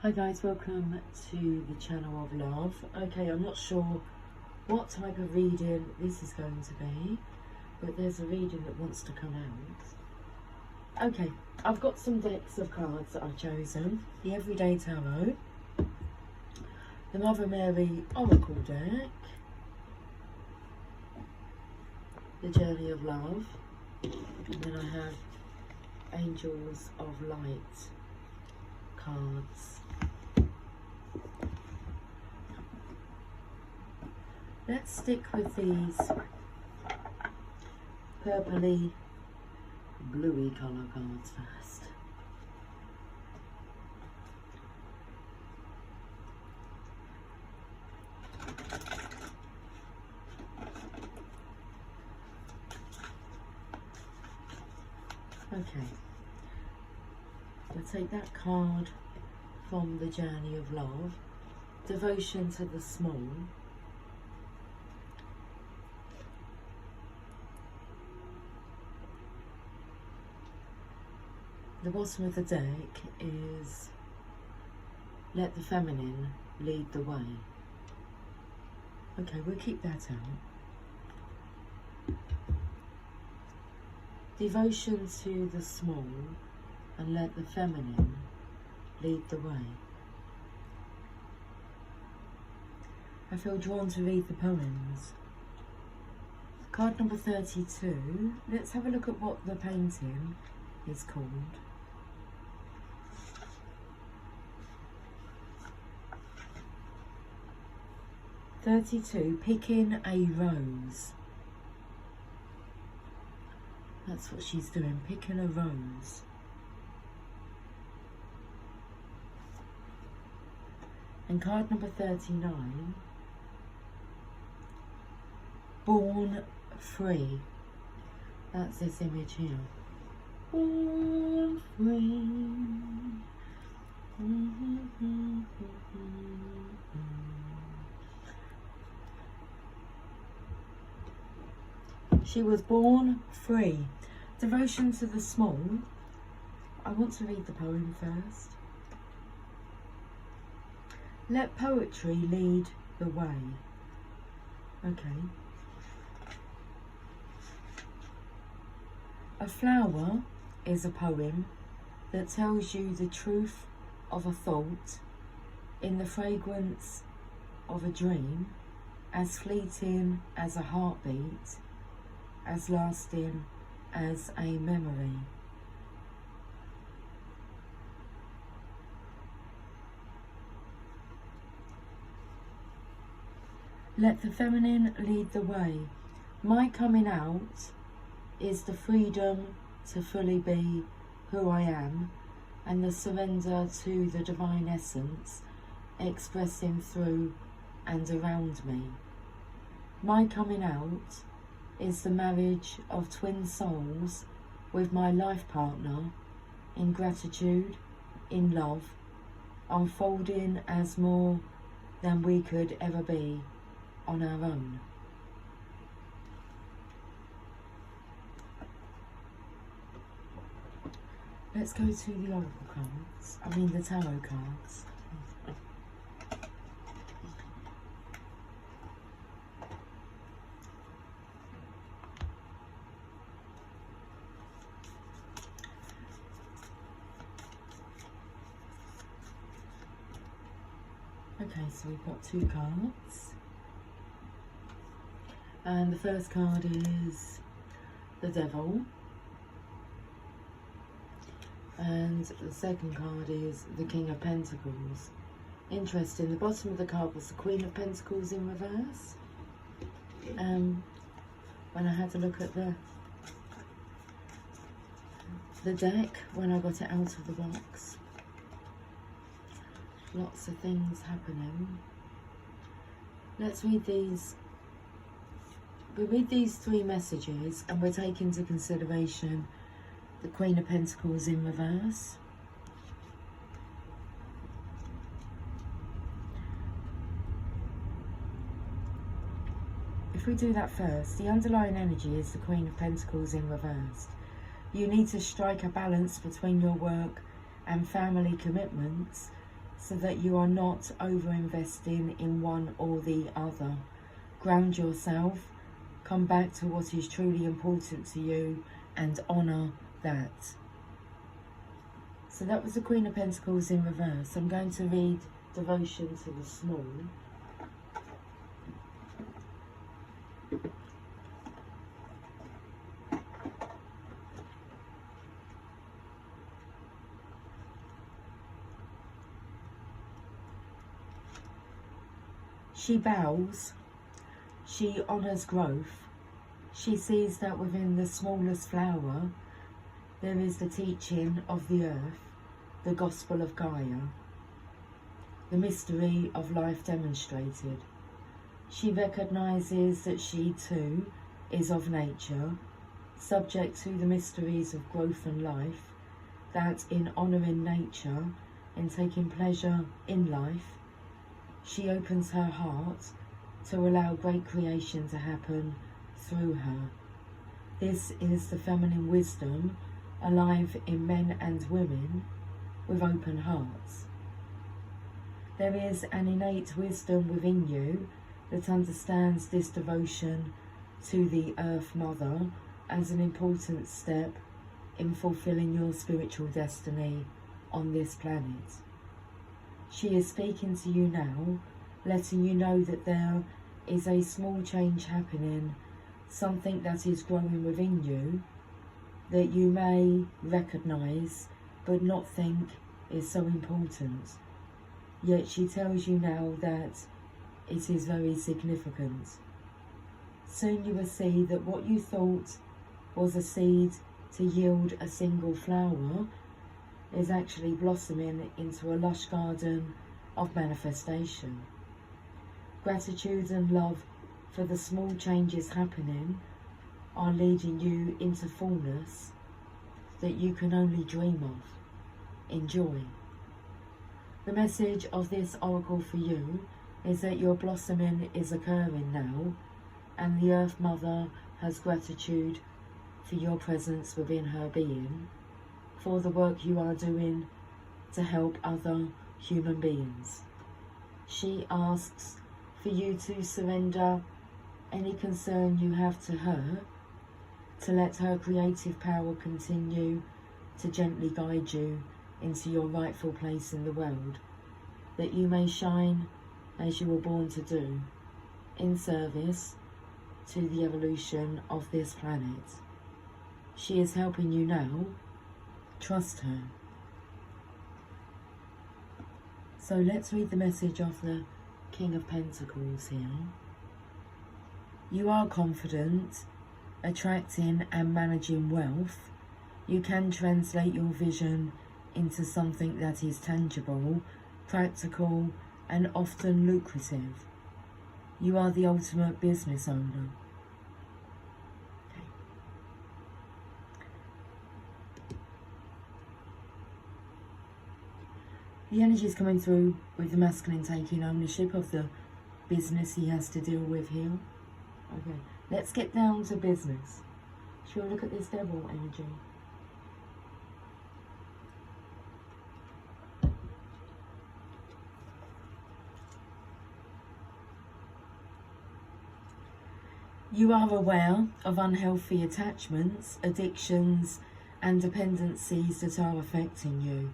Hi guys, welcome to the channel of love. Okay, I'm not sure what type of reading this is going to be, but there's a reading that wants to come out. Okay, I've got some decks of cards that I've chosen. The Everyday Tarot, the Mother Mary Oracle deck, the Journey of Love, and then I have Angels of Light cards. Let's stick with these purpley, bluey colour cards first. Okay, we'll take that card from the Journey of Love, Devotion to the Small. The bottom of the deck is Let the Feminine Lead the Way. Okay, we'll keep that out. Devotion to the Small and Let the Feminine Lead the Way. I feel drawn to read the poems. Card number 32. Let's have a look at what the painting is called. 32, Picking a Rose. That's what she's doing, picking a rose. And card number 39, Born Free. That's this image here. Born free. She was born free. Devotion to the Small. I want to read the poem first. Let poetry lead the way. Okay. A flower is a poem that tells you the truth of a thought in the fragrance of a dream, as fleeting as a heartbeat, as lasting as a memory. Let the feminine lead the way. My coming out is the freedom to fully be who I am and the surrender to the divine essence expressing through and around me. My coming out is the marriage of twin souls with my life partner in gratitude, in love, unfolding as more than we could ever be on our own. Let's go to the oracle cards, the tarot cards. Okay, so we've got two cards. And the first card is the Devil. And the second card is the King of Pentacles. Interesting, the bottom of the card was the Queen of Pentacles in reverse. When I had to look at the deck, when I got it out of the box. Lots of things happening. Let's read these. We'll read these three messages and we'll take into consideration the Queen of Pentacles in reverse. If we do that first, the underlying energy is the Queen of Pentacles in reverse. You need to strike a balance between your work and family commitments so that you are not over-investing in one or the other. Ground yourself, come back to what is truly important to you and honour that. So that was the Queen of Pentacles in reverse. I'm going to read Devotion to the Small. She bows, she honours growth, she sees that within the smallest flower there is the teaching of the earth, the gospel of Gaia, the mystery of life demonstrated. She recognises that she too is of nature, subject to the mysteries of growth and life, that in honouring nature, in taking pleasure in life, she opens her heart to allow great creation to happen through her. This is the feminine wisdom alive in men and women with open hearts. There is an innate wisdom within you that understands this devotion to the Earth Mother as an important step in fulfilling your spiritual destiny on this planet. She is speaking to you now, letting you know that there is a small change happening, something that is growing within you that you may recognise but not think is so important. Yet she tells you now that it is very significant. Soon you will see that what you thought was a seed to yield a single flower is actually blossoming into a lush garden of manifestation. Gratitude and love for the small changes happening are leading you into fullness that you can only dream of. Enjoy. The message of this oracle for you is that your blossoming is occurring now, and the Earth Mother has gratitude for your presence within her being, for the work you are doing to help other human beings. She asks for you to surrender any concern you have to her, to let her creative power continue to gently guide you into your rightful place in the world, that you may shine as you were born to do, in service to the evolution of this planet. She is helping you now. Trust her. So let's read the message of the King of Pentacles here. You are confident, attracting and managing wealth. You can translate your vision into something that is tangible, practical, and often lucrative. You are the ultimate business owner. The energy is coming through with the masculine taking ownership of the business he has to deal with here. Okay, let's get down to business. Shall we look at this devil energy? You are aware of unhealthy attachments, addictions, and dependencies that are affecting you.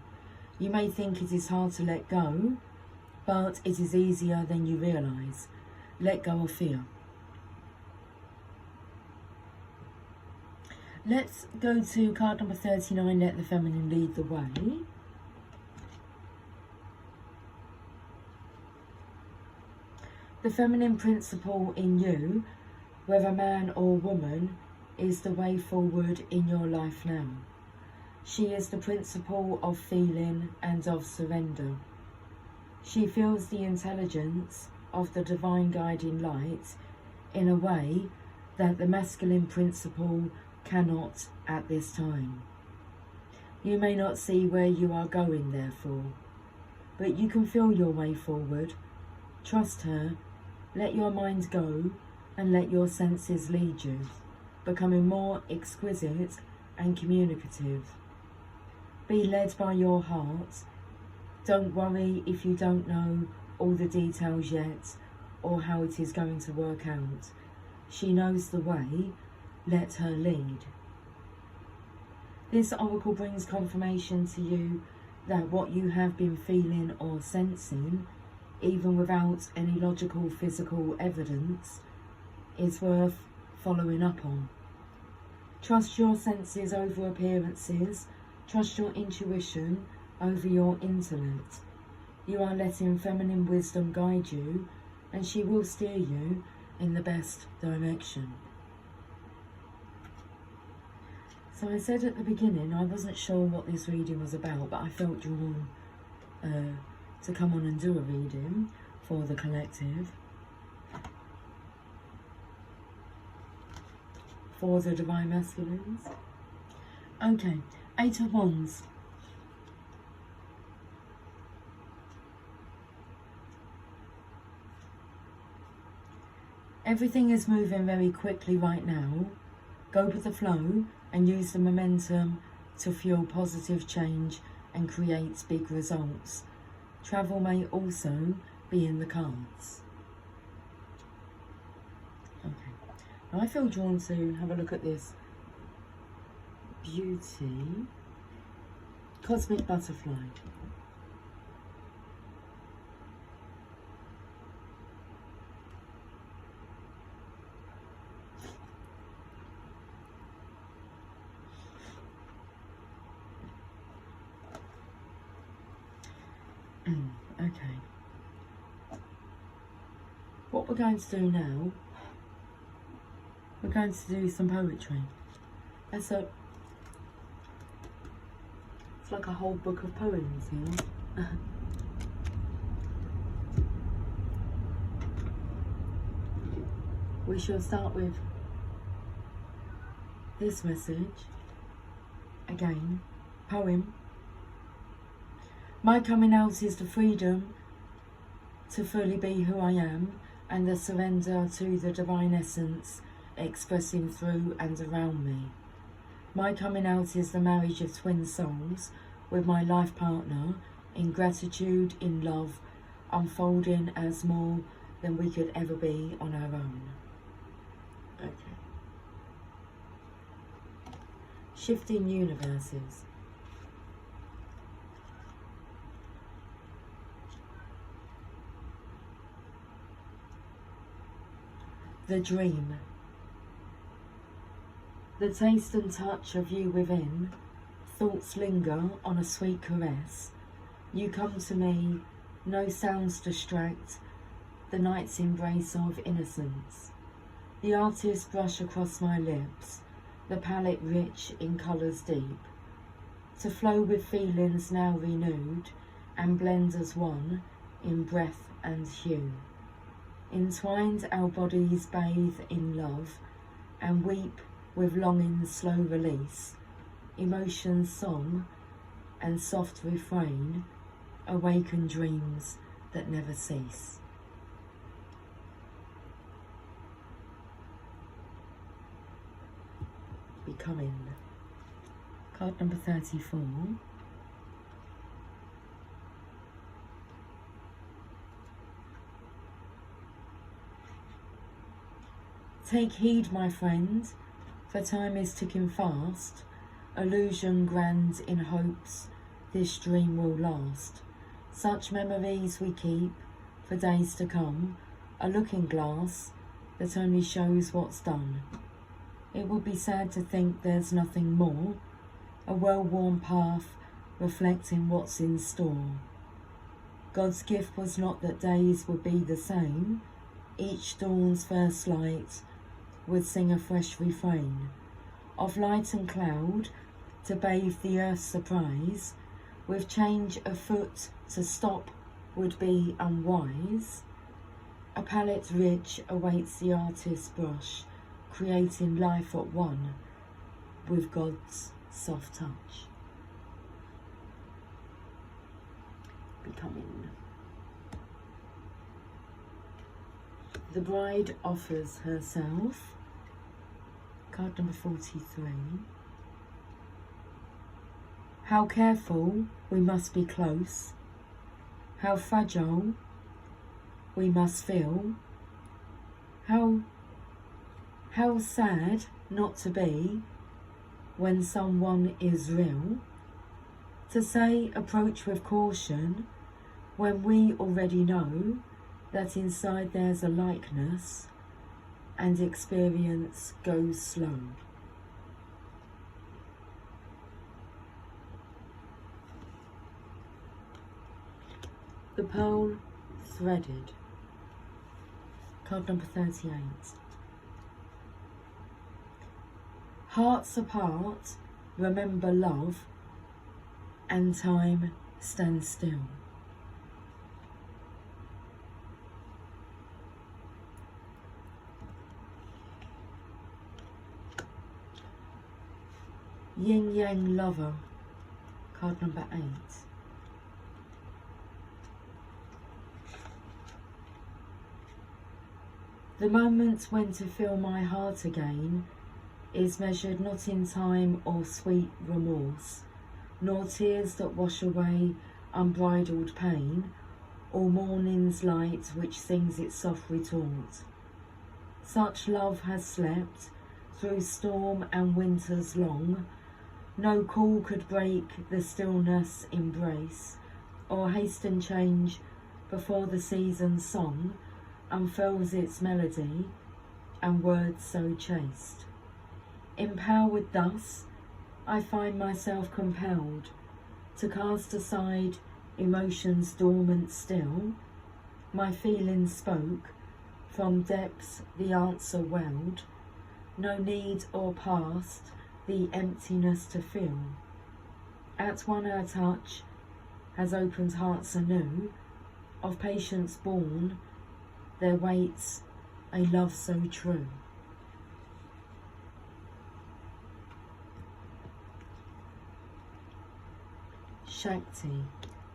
You may think it is hard to let go, but it is easier than you realise. Let go of fear. Let's go to card number 39, Let the Feminine Lead the Way. The feminine principle in you, whether man or woman, is the way forward in your life now. She is the principle of feeling and of surrender. She feels the intelligence of the divine guiding light in a way that the masculine principle cannot at this time. You may not see where you are going, therefore, but you can feel your way forward. Trust her, let your mind go, and let your senses lead you, becoming more exquisite and communicative. Be led by your heart, Don't worry if you don't know all the details yet or how it is going to work out. She knows the way, let her lead. This oracle brings confirmation to you that what you have been feeling or sensing, even without any logical physical evidence, is worth following up on. Trust your senses over appearances. Trust your intuition over your intellect. You are letting feminine wisdom guide you, and she will steer you in the best direction. So I said at the beginning I wasn't sure what this reading was about, but I felt drawn to come on and do a reading for the collective, for the Divine Masculines. Okay, 8 of Wands. Everything is moving very quickly right now. Go with the flow and use the momentum to fuel positive change and create big results. Travel may also be in the cards. Okay, now I feel drawn to have a look at this beauty cosmic butterfly. Okay, what we're going to do now, we're going to do some poetry. It's like a whole book of poems here. We shall start with this message. Again, poem. My coming out is the freedom to fully be who I am and the surrender to the divine essence expressing through and around me. My coming out is the marriage of twin souls with my life partner in gratitude, in love, unfolding as more than we could ever be on our own. Okay. Shifting universes. The dream. The taste and touch of you within, thoughts linger on a sweet caress. You come to me, no sounds distract, the night's embrace of innocence. The artist brush across my lips, the palette rich in colours deep, to flow with feelings now renewed, and blend as one in breath and hue. Entwined our bodies bathe in love, and weep with longing's slow release. Emotion's song and soft refrain awaken dreams that never cease. Becoming. Card number 34. Take heed, my friend, for time is ticking fast. Illusion grand in hopes this dream will last. Such memories we keep for days to come, a looking glass that only shows what's done. It would be sad to think there's nothing more, a well-worn path reflecting what's in store. God's gift was not that days would be the same. Each dawn's first light would sing a fresh refrain of light and cloud to bathe the earth's surprise. With change afoot to stop would be unwise. A palette rich awaits the artist's brush, creating life at one with God's soft touch. Becoming. The bride offers herself. Card number 43. How careful we must be close. how fragile we must feel, how sad not to be when someone is real, to say approach with caution when we already know that inside there's a likeness and experience goes slow. The Pearl Threaded, card number 38. Hearts apart, remember love, and time stands still. Yin Yang Lover, card number 8. The moment when to feel my heart again is measured not in time or sweet remorse, nor tears that wash away unbridled pain, or morning's light which sings its soft retort. Such love has slept through storm and winters long, no call could break the stillness embrace, or hasten change before the season's song unfurls its melody and words so chaste. Empowered thus, I find myself compelled to cast aside emotions dormant still. My feelings spoke, from depths the answer welled, no need or past the emptiness to fill. At one our touch has opened hearts anew, of patience born there waits a love so true. Shakti,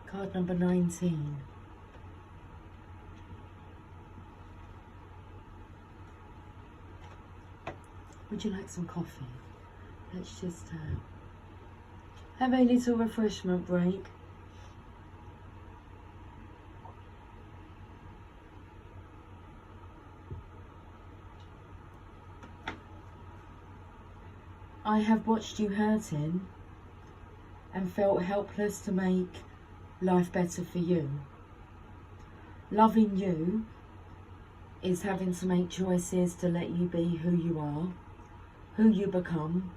card number 19. Would you like some coffee? Let's just have a little refreshment break. I have watched you hurting and felt helpless to make life better for you. Loving you is having to make choices to let you be who you are, who you become,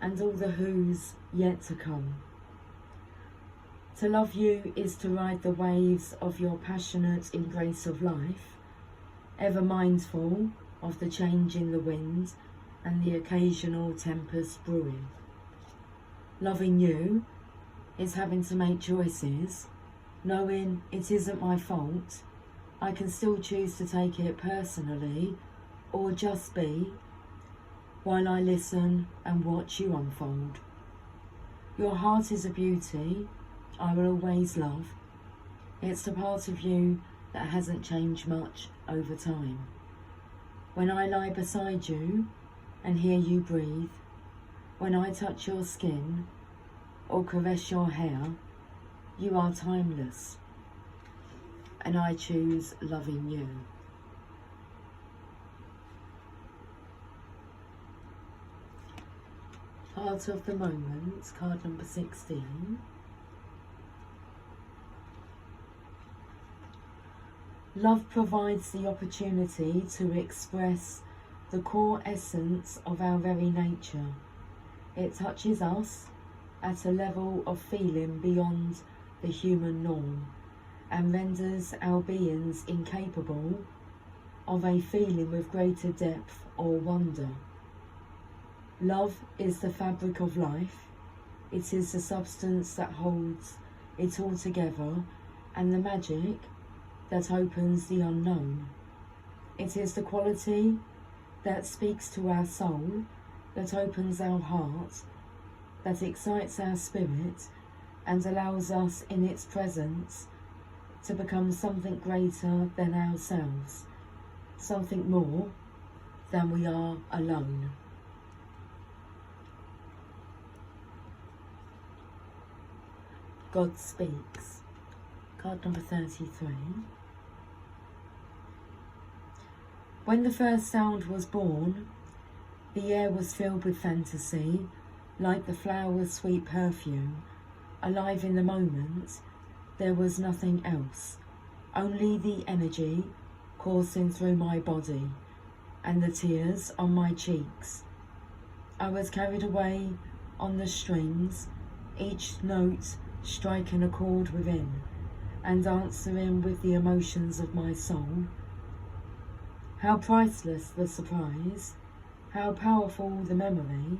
and all the who's yet to come. To love you is to ride the waves of your passionate embrace of life, ever mindful of the change in the wind and the occasional tempest brewing. Loving you is having to make choices, knowing it isn't my fault. I can still choose to take it personally or just be, while I listen and watch you unfold. Your heart is a beauty I will always love. It's the part of you that hasn't changed much over time. When I lie beside you and hear you breathe, when I touch your skin or caress your hair, you are timeless, and I choose loving you. Heart of the Moment, card number 16. Love provides the opportunity to express the core essence of our very nature. It touches us at a level of feeling beyond the human norm and renders our beings incapable of a feeling with greater depth or wonder. Love is the fabric of life. It is the substance that holds it all together and the magic that opens the unknown. It is the quality that speaks to our soul, that opens our heart, that excites our spirit and allows us in its presence to become something greater than ourselves, something more than we are alone. God Speaks, Card number 33. When the first sound was born, the air was filled with fantasy, like the flower's sweet perfume. Alive in the moment, there was nothing else, only the energy coursing through my body and the tears on my cheeks. I was carried away on the strings, each note striking a chord within and answering with the emotions of my soul. How priceless the surprise, how powerful the memory,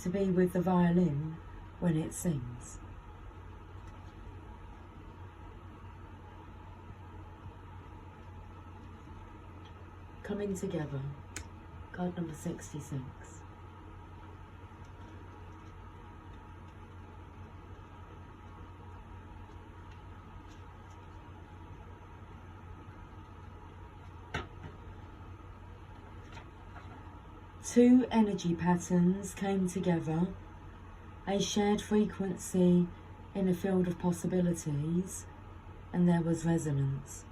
to be with the violin when it sings. Coming Together, card number 66. Two energy patterns came together, a shared frequency in a field of possibilities, and there was resonance.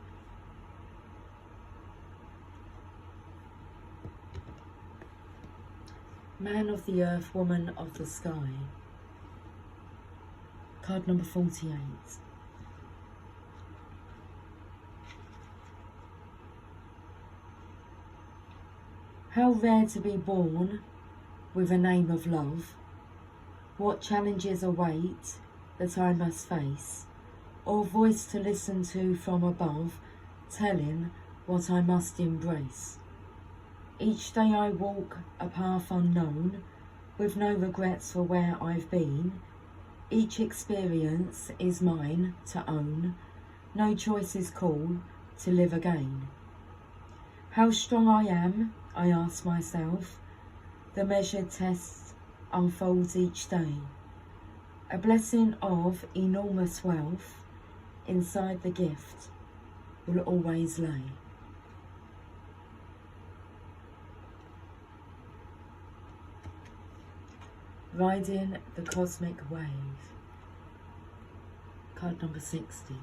Man of the earth, woman of the sky. Card number 48. How rare to be born with a name of love. What challenges await that I must face, or voice to listen to from above, telling what I must embrace. Each day I walk a path unknown, with no regrets for where I've been. Each experience is mine to own, no choice is cool to live again. How strong I am, I ask myself, the measured test unfolds each day. A blessing of enormous wealth inside the gift will always lay. Riding the cosmic wave. Card number 60.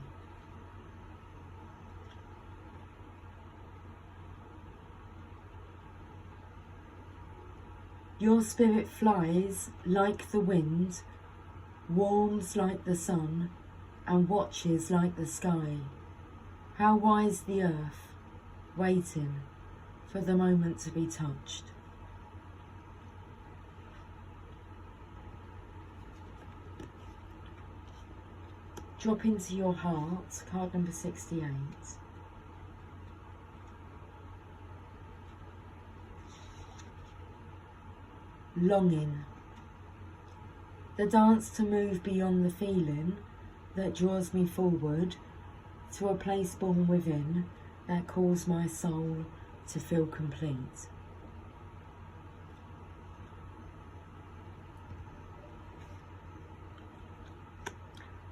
Your spirit flies like the wind, warms like the sun, and watches like the sky. How wise the earth, waiting for the moment to be touched. Drop into your heart, card number 68. Longing. The dance to move beyond the feeling that draws me forward to a place born within that calls my soul to feel complete.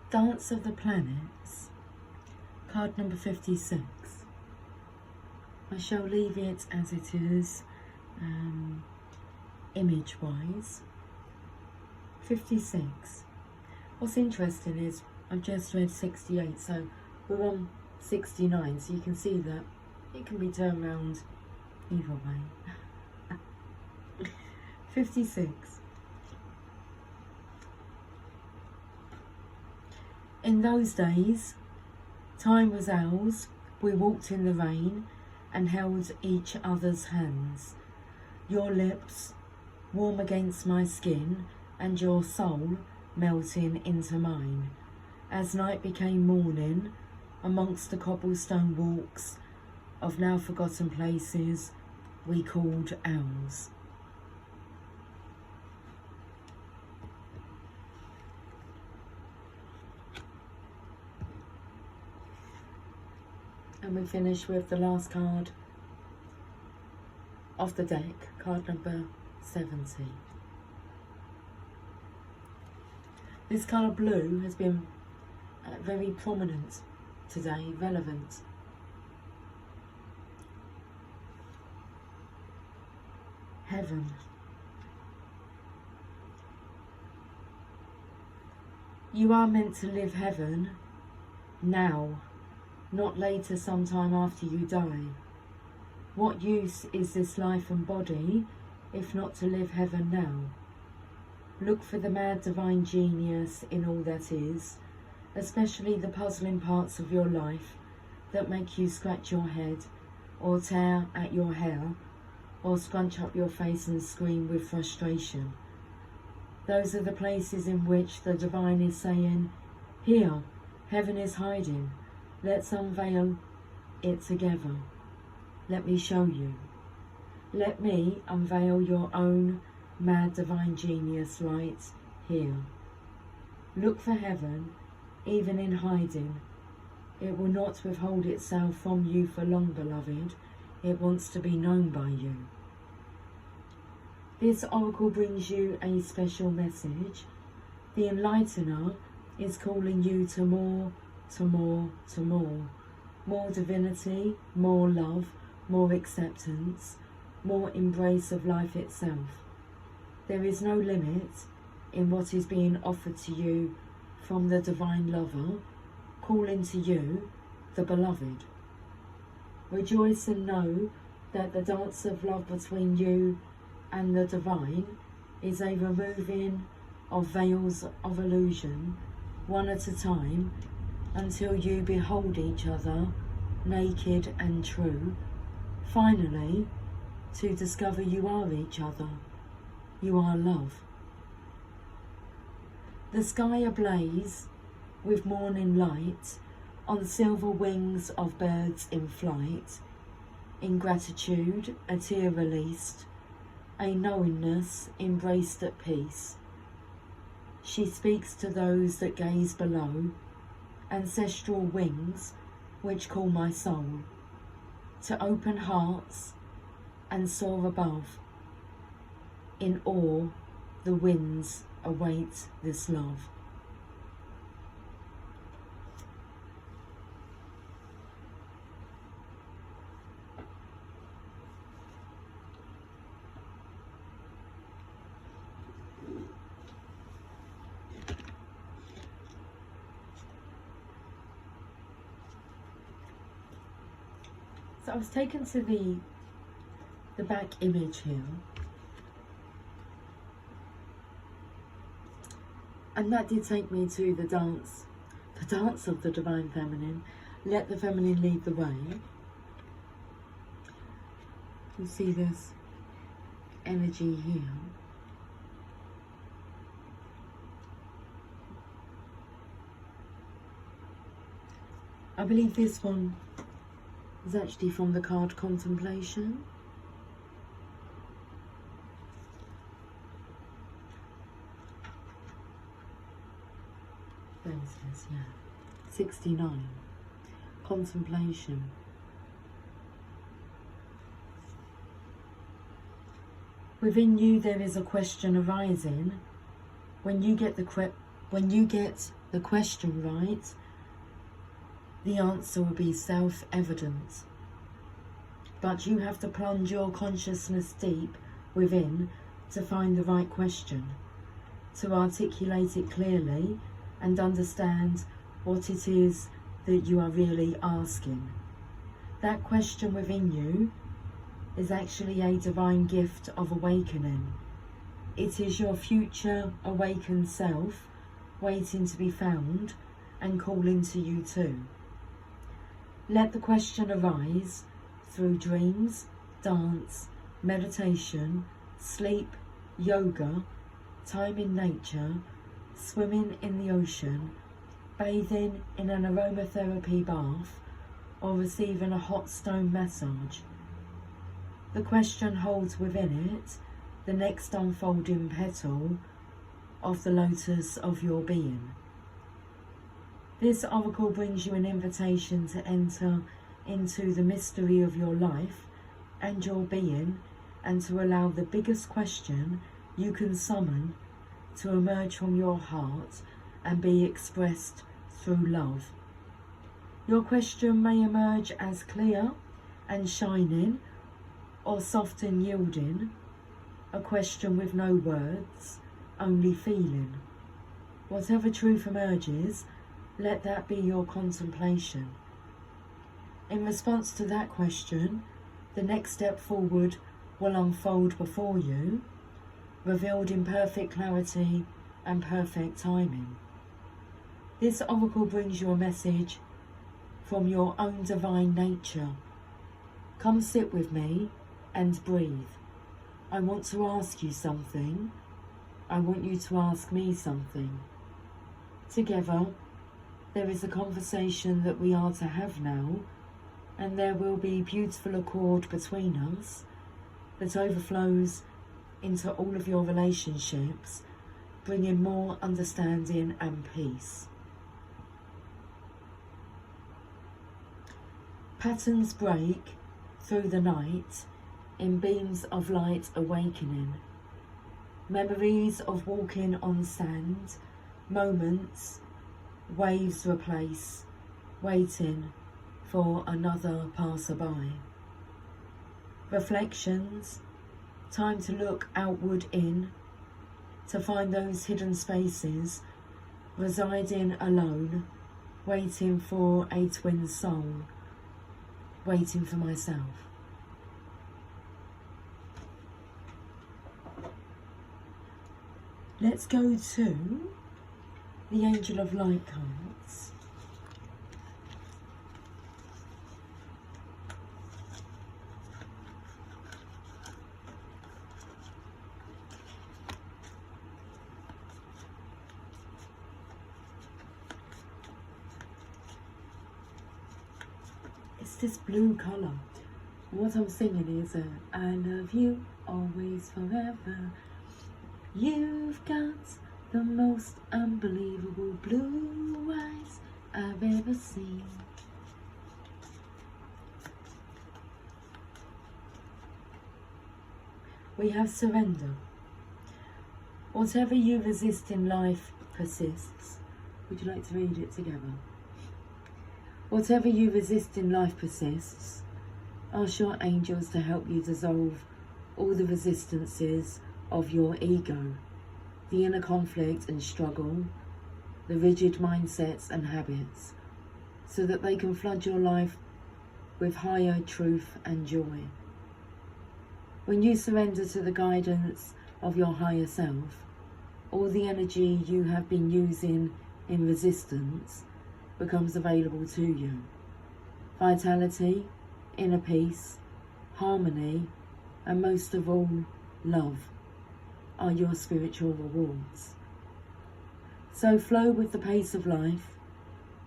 Dance of the Planets, card number 56. I shall leave it as it is, image-wise. 56. What's interesting is I've just read 68, so we're on 69, so you can see that it can be turned around either way. 56. In those days, time was ours. We walked in the rain and held each other's hands. Your lips warm against my skin and your soul melting into mine. As night became morning, amongst the cobblestone walks of now forgotten places we called ours. And we finish with the last card of the deck, card number 70. This colour blue has been very prominent today, relevant. Heaven. You are meant to live heaven now, not later sometime after you die. What use is this life and body if not to live heaven now? Look for the mad divine genius in all that is, especially the puzzling parts of your life that make you scratch your head or tear at your hair or scrunch up your face and scream with frustration. Those are the places in which the divine is saying, here, heaven is hiding. Let's unveil it together. Let me show you. Let me unveil your own mad divine genius right here. Look for heaven, even in hiding. It will not withhold itself from you for long, beloved. It wants to be known by you. This oracle brings you a special message. The enlightener is calling you to more, to more, to more. More divinity, more love, more acceptance, more embrace of life itself. There is no limit in what is being offered to you from the divine lover, calling to you, the beloved. Rejoice and know that the dance of love between you and the divine is a removing of veils of illusion, one at a time, until you behold each other naked and true. Finally, to discover you are each other. You are love. The sky ablaze with morning light on silver wings of birds in flight. In gratitude, a tear released, a knowingness embraced at peace. She speaks to those that gaze below, ancestral wings which call my soul to open hearts and soar above. In awe, the winds await this love. So I was taken to the back image here, and that did take me to the dance of the divine feminine. Let the feminine lead the way. You see this energy here. I believe this one is actually from the card Contemplation. There it is, yeah. 69. Contemplation. Within you there is a question arising. When you get the question right, the answer will be self-evident. But you have to plunge your consciousness deep within to find the right question, to articulate it clearly and understand what it is that you are really asking. That question within you is actually a divine gift of awakening. It is your future awakened self waiting to be found and calling to you too. Let the question arise through dreams, dance, meditation, sleep, yoga, time in nature, swimming in the ocean, bathing in an aromatherapy bath, or receiving a hot stone massage. The question holds within it the next unfolding petal of the lotus of your being. This oracle brings you an invitation to enter into the mystery of your life and your being, and to allow the biggest question you can summon to emerge from your heart and be expressed through love. Your question may emerge as clear and shining, or soft and yielding, a question with no words, only feeling. Whatever truth emerges, Let that be your contemplation. In response to that question, the next step forward will unfold before you, revealed in perfect clarity and perfect timing. This oracle brings you a message from your own divine nature. Come sit with me and breathe. I want to ask you something. I want you to ask me something. Together, there is a conversation that we are to have now, and there will be beautiful accord between us that overflows into all of your relationships, bringing more understanding and peace. Patterns break through the night in beams of light awakening. Memories of walking on sand, moments, waves replace, waiting for another passerby. Reflections, time to look outward in, to find those hidden spaces, residing alone, waiting for a twin soul, waiting for myself. Let's go to the Angel of Light cards. It's this blue colour. What I'm singing is I love you always forever. You've got the most unbelievable blue eyes I've ever seen. We have surrender. Whatever you resist in life persists. Would you like to read it together? Whatever you resist in life persists. Ask your angels to help you dissolve all the resistances of your ego, the inner conflict and struggle, the rigid mindsets and habits, so that they can flood your life with higher truth and joy. When you surrender to the guidance of your higher self, all the energy you have been using in resistance becomes available to you. Vitality, inner peace, harmony, and most of all, love are your spiritual rewards. So flow with the pace of life,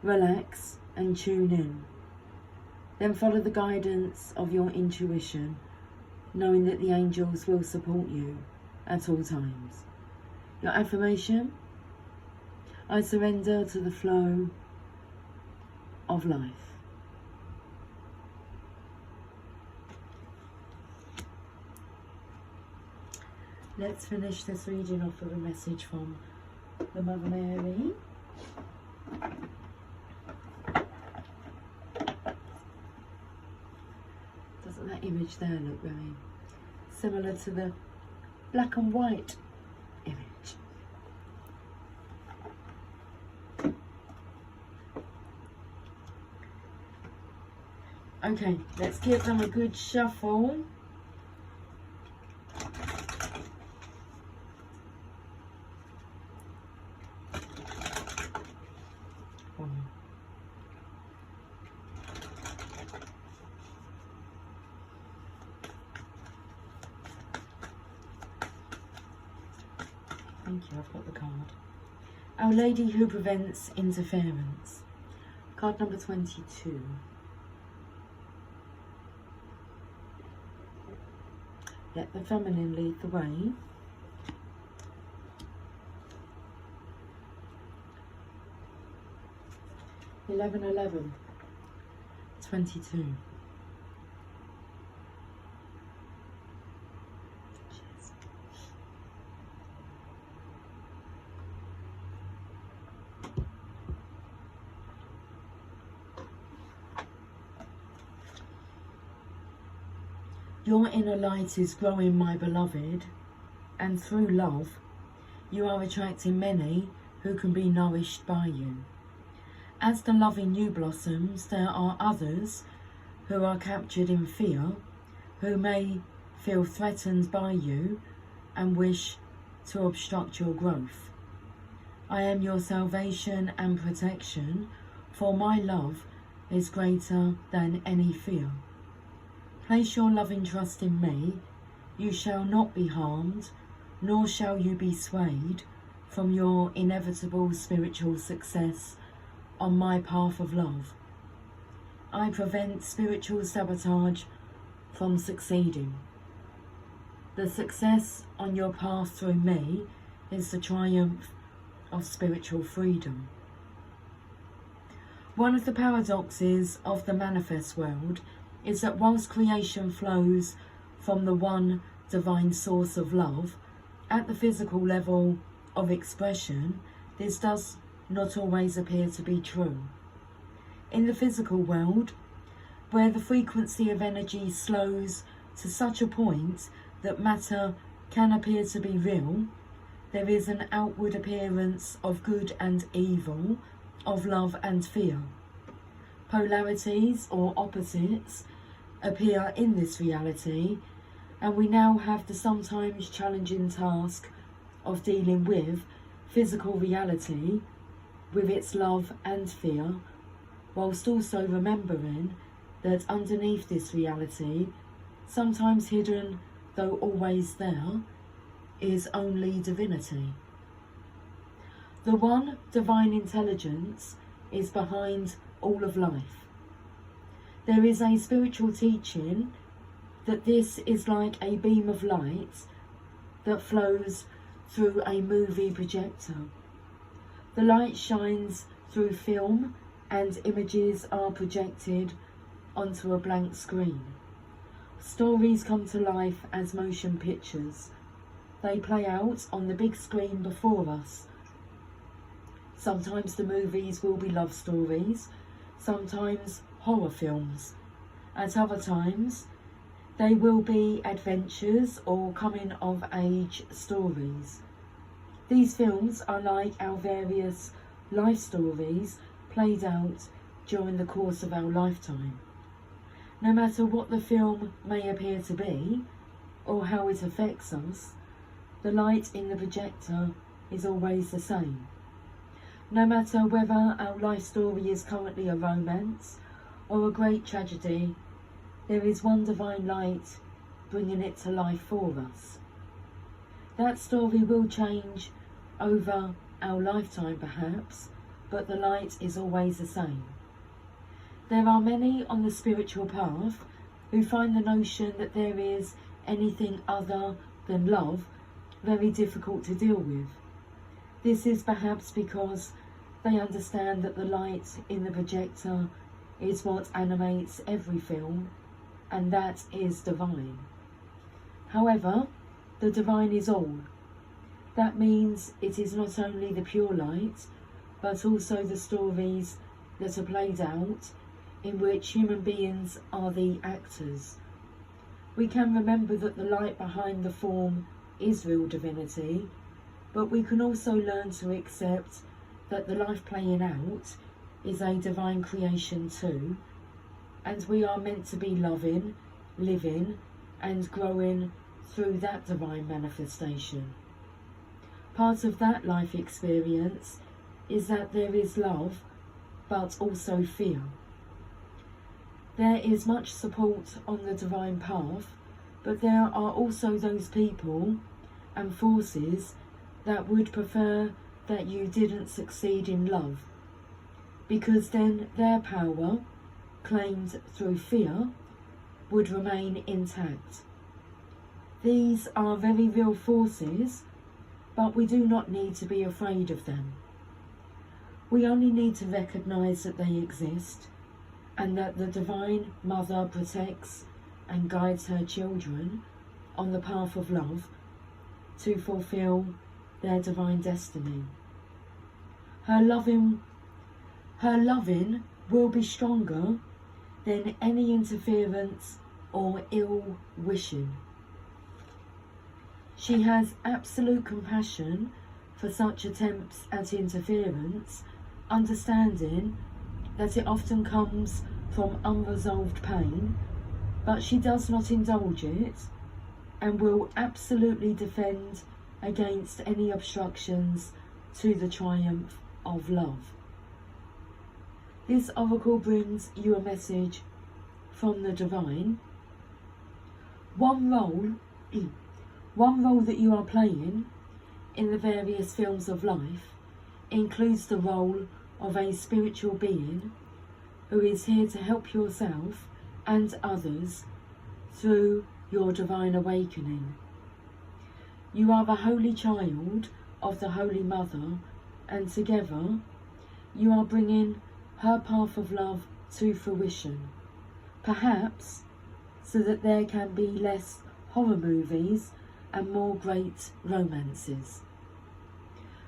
relax and tune in. Then follow the guidance of your intuition, knowing that the angels will support you at all times. Your affirmation: I surrender to the flow of life. Let's finish this reading off with a message from the Mother Mary. Doesn't that image there look very similar to the black and white image? Okay, let's give them a good shuffle. Thank you, I've got the card. Our Lady who prevents interference. Card number 22. Let the feminine lead the way. Eleven, 22. Your inner light is growing, my beloved, and through love, you are attracting many who can be nourished by you. As the love in you blossoms, there are others who are captured in fear, who may feel threatened by you and wish to obstruct your growth. I am your salvation and protection, for my love is greater than any fear. Place your loving trust in me. You shall not be harmed, nor shall you be swayed from your inevitable spiritual success on my path of love. I prevent spiritual sabotage from succeeding. The success on your path through me is the triumph of spiritual freedom. One of the paradoxes of the manifest world is that whilst creation flows from the one divine source of love, at the physical level of expression, this does not always appear to be true. In the physical world, where the frequency of energy slows to such a point that matter can appear to be real, there is an outward appearance of good and evil, of love and fear. Polarities or opposites appear in this reality, and we now have the sometimes challenging task of dealing with physical reality with its love and fear, whilst also remembering that underneath this reality, sometimes hidden though always there, is only divinity. The one divine intelligence is behind all of life. There is a spiritual teaching that this is like a beam of light that flows through a movie projector. The light shines through film and images are projected onto a blank screen. Stories come to life as motion pictures. They play out on the big screen before us. Sometimes the movies will be love stories, sometimes horror films. At other times, they will be adventures or coming-of-age stories. These films are like our various life stories played out during the course of our lifetime. No matter what the film may appear to be, or how it affects us, the light in the projector is always the same. No matter whether our life story is currently a romance or a great tragedy, there is one divine light bringing it to life for us. That story will change over our lifetime perhaps, but the light is always the same. There are many on the spiritual path who find the notion that there is anything other than love very difficult to deal with. This is perhaps because they understand that the light in the projector is what animates every film, and that is divine. However, the divine is all. That means it is not only the pure light, but also the stories that are played out in which human beings are the actors. We can remember that the light behind the form is real divinity, but we can also learn to accept that the life playing out is a divine creation too, and we are meant to be loving, living and growing through that divine manifestation. Part of that life experience is that there is love, but also fear. There is much support on the divine path, but there are also those people and forces that would prefer that you didn't succeed in love, because then their power, claimed through fear, would remain intact. These are very real forces, but we do not need to be afraid of them. We only need to recognise that they exist, and that the Divine Mother protects and guides her children on the path of love to fulfill their divine destiny. Her loving will be stronger than any interference or ill wishing. She has absolute compassion for such attempts at interference, understanding that it often comes from unresolved pain, but she does not indulge it and will absolutely defend against any obstructions to the triumph of love. This oracle brings you a message from the divine. One role that you are playing in the various films of life includes the role of a spiritual being who is here to help yourself and others through your divine awakening. You are the holy child of the Holy Mother, and together you are bringing her path of love to fruition, perhaps so that there can be less horror movies and more great romances.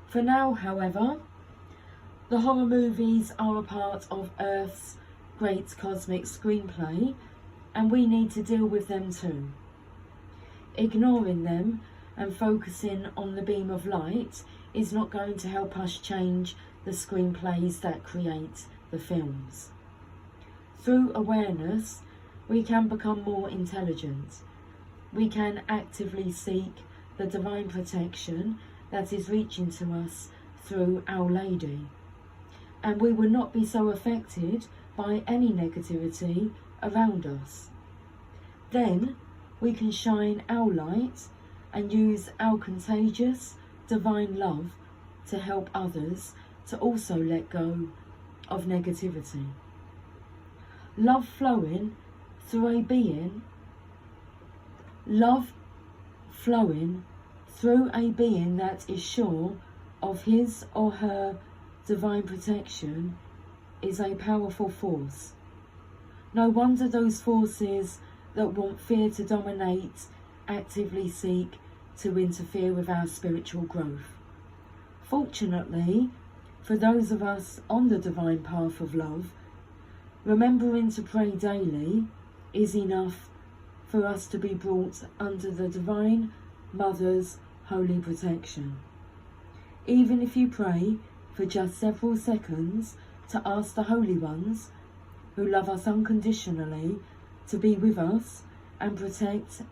For now, however, the horror movies are a part of Earth's great cosmic screenplay, and we need to deal with them too. Ignoring them and focusing on the beam of light is not going to help us change the screenplays that create the films. Through awareness, we can become more intelligent. We can actively seek the divine protection that is reaching to us through Our Lady. And we will not be so affected by any negativity around us. Then we can shine our light and use our contagious divine love to help others to also let go of negativity. Love flowing through a being that is sure of his or her divine protection is a powerful force. No wonder those forces that want fear to dominate actively seek to interfere with our spiritual growth. Fortunately, for those of us on the divine path of love, remembering to pray daily is enough for us to be brought under the Divine Mother's holy protection. Even if you pray for just several seconds to ask the Holy Ones, who love us unconditionally, to be with us and protect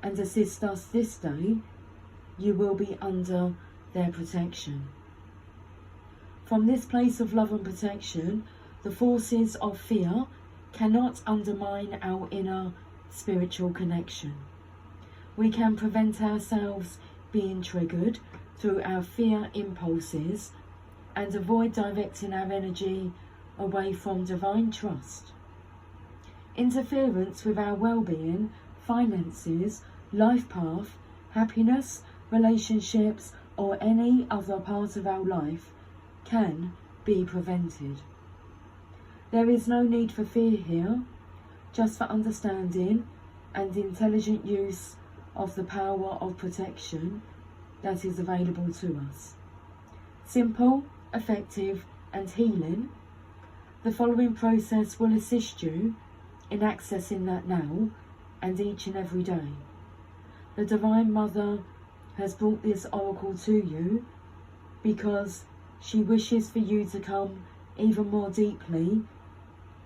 and assist us this day, you will be under their protection. From this place of love and protection, the forces of fear cannot undermine our inner spiritual connection. We can prevent ourselves being triggered through our fear impulses and avoid directing our energy away from divine trust. Interference with our well-being, finances, life path, happiness, relationships, or any other part of our life can be prevented. There is no need for fear here, just for understanding and intelligent use of the power of protection that is available to us. Simple, effective, and healing. The following process will assist you in accessing that now and each and every day. The Divine Mother has brought this oracle to you because she wishes for you to come even more deeply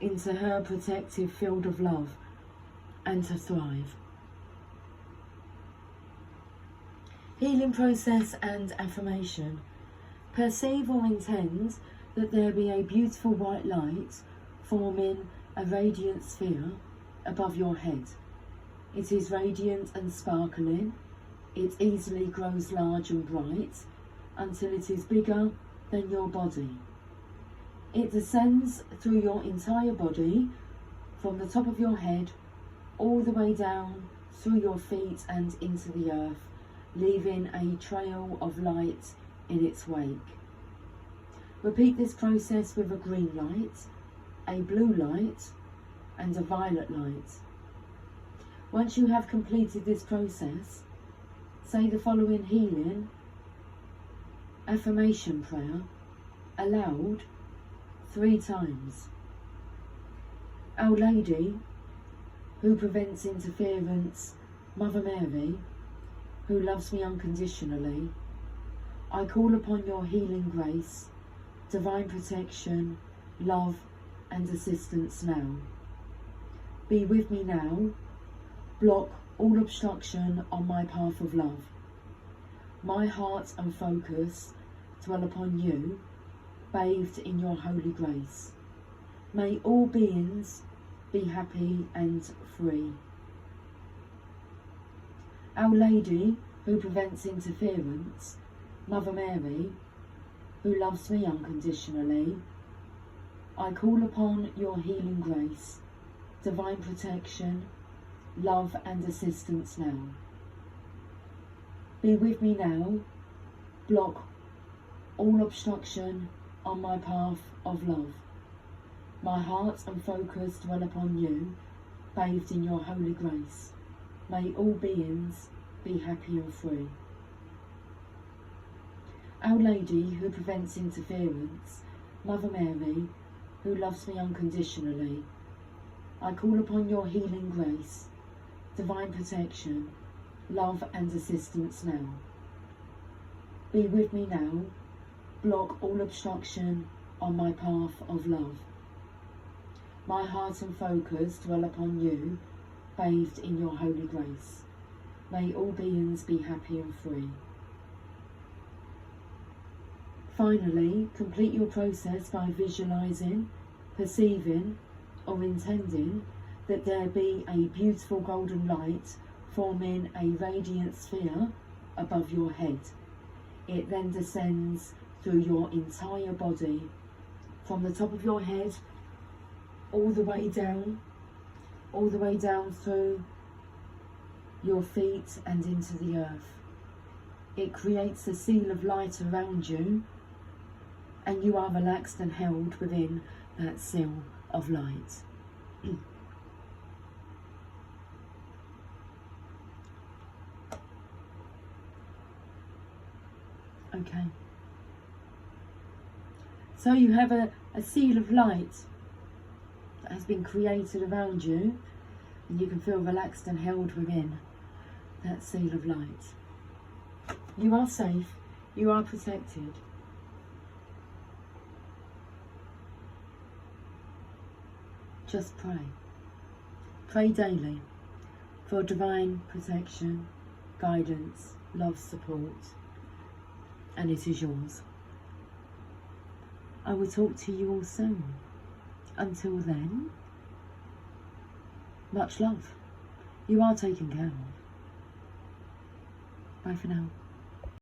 into her protective field of love and to thrive. Healing process and affirmation. Perceive or intend that there be a beautiful white light forming a radiant sphere above your head. It is radiant and sparkling. It easily grows large and bright until it is bigger than your body. It descends through your entire body, from the top of your head all the way down through your feet and into the earth, leaving a trail of light in its wake. Repeat this process with a green light, a blue light, and a violet light. Once you have completed this process, say the following healing affirmation prayer aloud 3 times. Our Lady, who prevents interference, Mother Mary, who loves me unconditionally, I call upon your healing grace divine protection, love and assistance now. Be with me now. Block all obstruction on my path of love. My heart and focus dwell upon you, bathed in your holy grace. May all beings be happy and free. Our Lady, who prevents interference, Mother Mary, who loves me unconditionally, I call upon your healing grace, divine protection, love and assistance now. Be with me now. Block all obstruction on my path of love. My heart and focus dwell upon you, bathed in your holy grace. May all beings be happy and free. Our Lady, who prevents interference, Mother Mary, who loves me unconditionally, I call upon your healing grace, divine protection, love and assistance now. Be with me now. Block all obstruction on my path of love. My heart and focus dwell upon you, bathed in your holy grace. May all beings be happy and free. Finally, complete your process by visualising, perceiving or intending that there be a beautiful golden light forming a radiant sphere above your head. It then descends through your entire body, from the top of your head all the way down through your feet and into the earth. It creates a seal of light around you, and you are relaxed and held within that seal of light. Okay. So you have a seal of light that has been created around you, and you can feel relaxed and held within that seal of light. You are safe, you are protected. Just pray. Pray daily for divine protection, guidance, love, support, and it is yours. I will talk to you all soon. Until then, much love. You are taken care of. Bye for now.